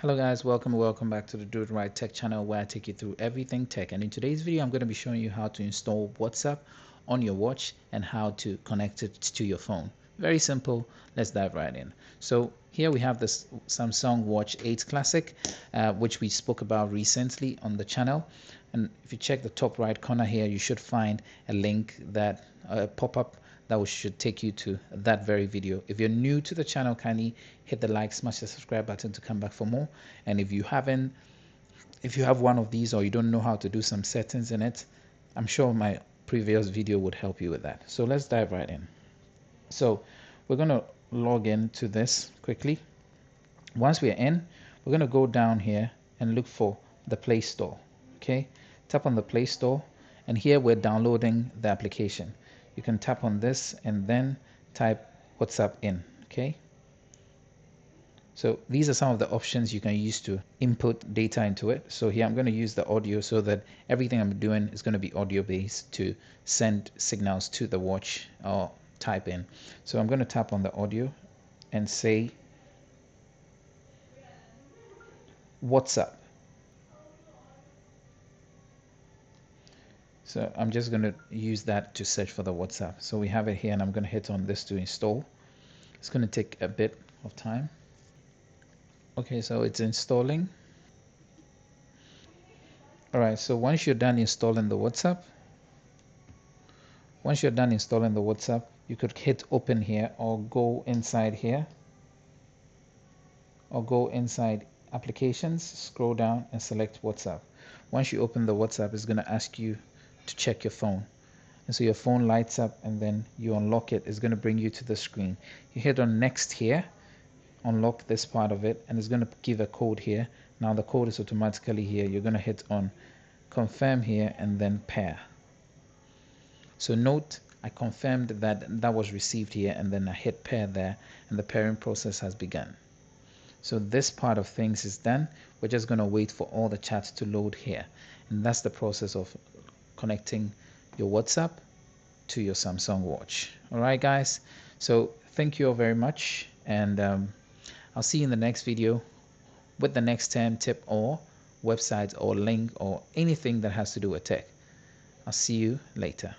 Hello guys, welcome back to the Do It Right Tech channel where I take you through everything tech. And in today's video, I'm going to be showing you how to install WhatsApp on your watch and how to connect it to your phone. Very simple. Let's dive right in. So here we have this Samsung Watch 8 Classic, which we spoke about recently on the channel. And if you check the top right corner here, you should find a link that pop-up that should take you to that very video. If you're new to the channel, kindly hit the like, smash the subscribe button to come back for more. And if you have one of these or you don't know how to do some settings in it, I'm sure my previous video would help you with that. So let's dive right in. So we're going to log in to this quickly. Once we're in, we're going to go down here and look for the Play Store. Okay, tap on the Play Store, and here we're downloading the application. You can tap on this and then type WhatsApp in. Okay, so these are some of the options you can use to input data into it. So here I'm going to use the audio so that everything I'm doing is going to be audio based to send signals to the watch or type in. So I'm going to tap on the audio and say WhatsApp. So I'm just going to use that to search for the WhatsApp. So we have it here and I'm going to hit on this to install. It's going to take a bit of time. Okay, so it's installing. Alright, so once you're done installing the WhatsApp, you could hit open here or go inside here or go inside applications, scroll down and select WhatsApp. Once you open the WhatsApp, it's going to ask you to check your phone. And so your phone lights up and then you unlock it. It's going to bring you to the screen. You hit on next here, unlock this part of it, and it's going to give a code here. Now the code is automatically here. You're going to hit on confirm here and then pair. So note, I confirmed that that was received here and then I hit pair there and the pairing process has begun. So this part of things is done. We're just going to wait for all the chats to load here. And that's the process of connecting your WhatsApp to your Samsung watch. All right, guys. So thank you all very much. And I'll see you in the next video with the next 10 tip or website or link or anything that has to do with tech. I'll see you later.